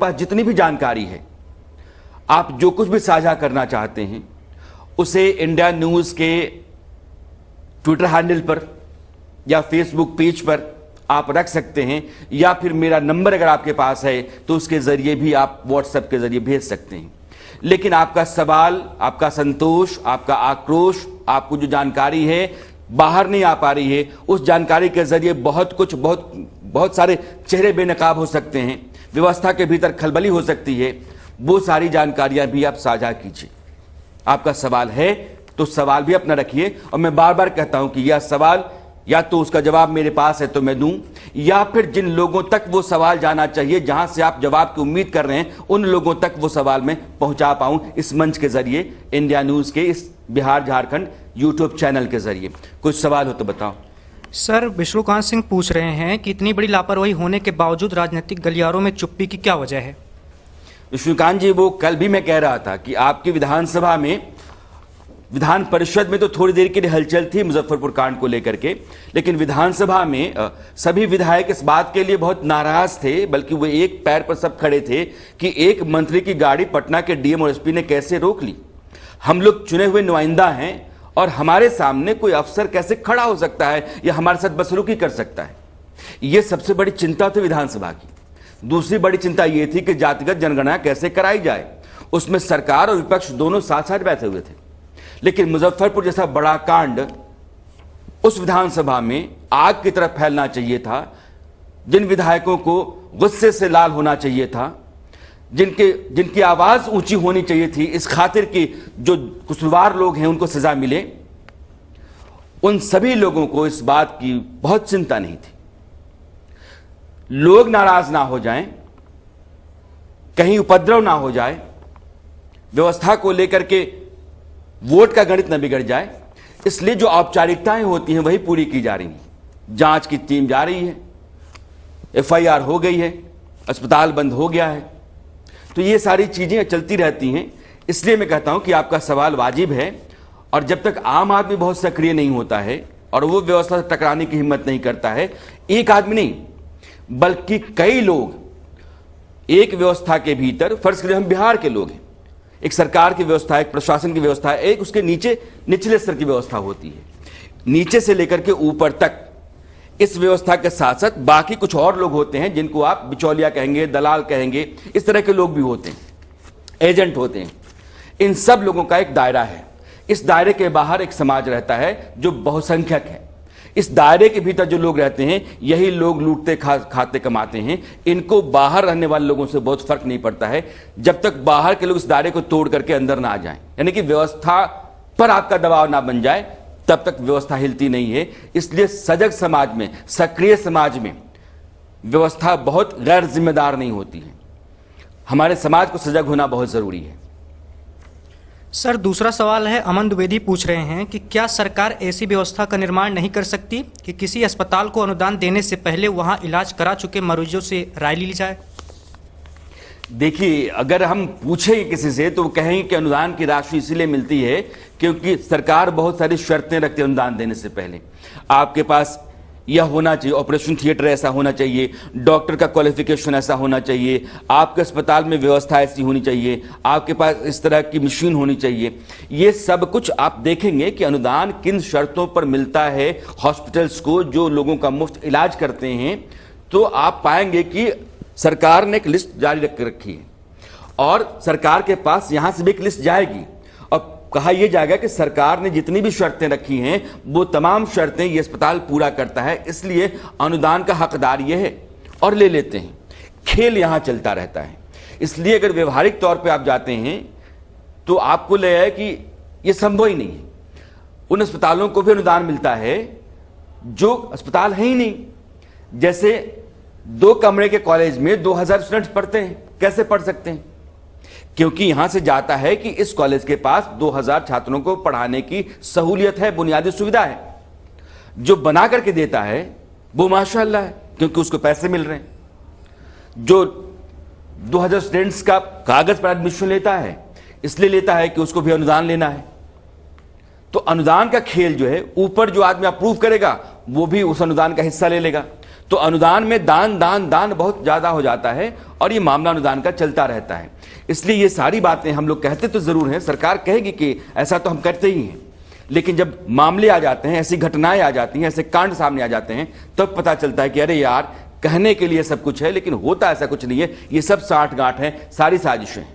पास जितनी भी जानकारी है, आप जो कुछ भी साझा करना चाहते हैं उसे इंडिया न्यूज़ के ट्विटर हैंडल पर या फेसबुक पेज पर आप रख सकते हैं, या फिर मेरा नंबर अगर आपके पास है तो उसके जरिए भी आप व्हाट्सएप के जरिए भेज सकते हैं। लेकिन आपका सवाल, आपका संतोष, आपका आक्रोश, आपको जो जानकारी है बाहर नहीं आ पा रही है, उस जानकारी के जरिए बहुत सारे चेहरे बेनकाब हो सकते हैं, व्यवस्था के भीतर खलबली हो सकती है। वो सारी जानकारियां भी आप साझा कीजिए। आपका सवाल है तो सवाल भी अपना रखिए, और मैं बार बार कहता हूं कि यह सवाल या तो उसका जवाब मेरे पास है तो मैं दूं, या फिर जिन लोगों तक वो सवाल जाना चाहिए, जहां से आप जवाब की उम्मीद कर रहे हैं, उन लोगों तक वो सवाल मैं पहुंचा पाऊं इस मंच के जरिए, इंडिया न्यूज़ के इस बिहार झारखंड यूट्यूब चैनल के जरिए। कुछ सवाल हो तो बताओ। सर, विष्णुकांत सिंह पूछ रहे हैं कि इतनी बड़ी लापरवाही होने के बावजूद राजनीतिक गलियारों में चुप्पी की क्या वजह है? विष्णुकांत जी, वो कल भी मैं कह रहा था कि आपकी विधानसभा में, विधान परिषद में तो थोड़ी देर के लिए हलचल थी मुजफ्फरपुर कांड को लेकर के, लेकिन विधानसभा में सभी विधायक इस बात के लिए बहुत नाराज थे, बल्कि वो एक पैर पर सब खड़े थे कि एक मंत्री की गाड़ी पटना के डीएम और एसपी ने कैसे रोक ली। हम लोग चुने हुए नुमाइंदा हैं और हमारे सामने कोई अफसर कैसे खड़ा हो सकता है या हमारे साथ बदसलूकी कर सकता है। यह सबसे बड़ी चिंता थी विधानसभा की। दूसरी बड़ी चिंता यह थी कि जातिगत जनगणना कैसे कराई जाए। उसमें सरकार और विपक्ष दोनों साथ साथ बैठे हुए थे, लेकिन मुजफ्फरपुर जैसा बड़ा कांड उस विधानसभा में आग की तरह फैलना चाहिए था। जिन विधायकों को गुस्से से लाल होना चाहिए था, जिनकी आवाज ऊंची होनी चाहिए थी इस खातिर कि जो कसूरवार लोग हैं उनको सजा मिले, उन सभी लोगों को इस बात की बहुत चिंता नहीं थी। लोग नाराज ना हो जाएं, कहीं उपद्रव ना हो जाए, व्यवस्था को लेकर के वोट का गणित न बिगड़ जाए, इसलिए जो औपचारिकताएं होती हैं वही पूरी की जा रही हैं। जांच की टीम जा रही है, एफआईआर हो गई है, अस्पताल बंद हो गया है, तो ये सारी चीजें चलती रहती हैं। इसलिए मैं कहता हूं कि आपका सवाल वाजिब है, और जब तक आम आदमी बहुत सक्रिय नहीं होता है और वो व्यवस्था से टकराने की हिम्मत नहीं करता है, एक आदमी नहीं बल्कि कई लोग एक व्यवस्था के भीतर, फर्ज करिए हम बिहार के लोग हैं, एक सरकार की व्यवस्था, एक प्रशासन की व्यवस्था, एक उसके नीचे निचले स्तर की व्यवस्था होती है, नीचे से लेकर के ऊपर तक इस व्यवस्था के साथ साथ बाकी कुछ और लोग होते हैं जिनको आप बिचौलिया कहेंगे, दलाल कहेंगे, इस तरह के लोग भी होते हैं, एजेंट होते हैं। इन सब लोगों का एक दायरा है। इस दायरे के बाहर एक समाज रहता है जो बहुसंख्यक है। इस दायरे के भीतर जो लोग रहते हैं यही लोग लूटते खाते कमाते हैं। इनको बाहर रहने वाले लोगों से बहुत फर्क नहीं पड़ता है, जब तक बाहर के लोग इस दायरे को तोड़ करके अंदर ना आ जाएं, यानी कि व्यवस्था पर आपका दबाव ना बन जाए, तब तक व्यवस्था हिलती नहीं है। इसलिए सजग समाज में, सक्रिय समाज में व्यवस्था बहुत गैर जिम्मेदार नहीं होती है। हमारे समाज को सजग होना बहुत जरूरी है। सर, दूसरा सवाल है, अमन द्विवेदी पूछ रहे हैं कि क्या सरकार ऐसी व्यवस्था का निर्माण नहीं कर सकती कि किसी अस्पताल को अनुदान देने से पहले वहां इलाज करा चुके मरीजों से राय ली जाए? देखिए, अगर हम पूछें किसी से तो वो कहेंगे कि अनुदान की राशि इसलिए मिलती है क्योंकि सरकार बहुत सारी शर्तें रखती है अनुदान देने से पहले। आपके पास यह होना चाहिए, ऑपरेशन थिएटर ऐसा होना चाहिए, डॉक्टर का क्वालिफिकेशन ऐसा होना चाहिए, आपके अस्पताल में व्यवस्था ऐसी होनी चाहिए, आपके पास इस तरह की मशीन होनी चाहिए। ये सब कुछ आप देखेंगे कि अनुदान किन शर्तों पर मिलता है हॉस्पिटल्स को जो लोगों का मुफ्त इलाज करते हैं, तो आप पाएंगे कि सरकार ने एक लिस्ट जारी रख रखी है और सरकार के पास यहां से भी एक लिस्ट जाएगी और कहा यह जाएगा कि सरकार ने जितनी भी शर्तें रखी हैं वो तमाम शर्तें ये अस्पताल पूरा करता है, इसलिए अनुदान का हकदार ये है, और ले लेते हैं। खेल यहां चलता रहता है। इसलिए अगर व्यवहारिक तौर पे आप जाते हैं तो आपको लगेगा कि यह संभव ही नहीं है। उन अस्पतालों को भी अनुदान मिलता है जो अस्पताल है ही नहीं। जैसे 2 कमरे के कॉलेज में 2000 स्टूडेंट्स पढ़ते हैं, कैसे पढ़ सकते हैं? क्योंकि यहां से जाता है कि इस कॉलेज के पास 2000 छात्रों को पढ़ाने की सहूलियत है, बुनियादी सुविधा है। जो बना करके देता है वो माशाअल्लाह है क्योंकि उसको पैसे मिल रहे हैं। जो 2000 स्टूडेंट्स का कागज पर एडमिशन लेता है इसलिए लेता है कि उसको भी अनुदान लेना है। तो अनुदान का खेल जो है, ऊपर जो आदमी अप्रूव करेगा वो भी उस अनुदान का हिस्सा ले लेगा। तो अनुदान में दान दान दान बहुत ज्यादा हो जाता है और ये मामला अनुदान का चलता रहता है। इसलिए ये सारी बातें हम लोग कहते तो जरूर हैं, सरकार कहेगी कि ऐसा तो हम करते ही हैं, लेकिन जब मामले आ जाते हैं, ऐसी घटनाएं आ जाती हैं, ऐसे कांड सामने आ जाते हैं, तब पता चलता है कि अरे यार, कहने के लिए सब कुछ है लेकिन होता ऐसा कुछ नहीं है, ये सब साठ गांठ है, सारी साजिशें हैं।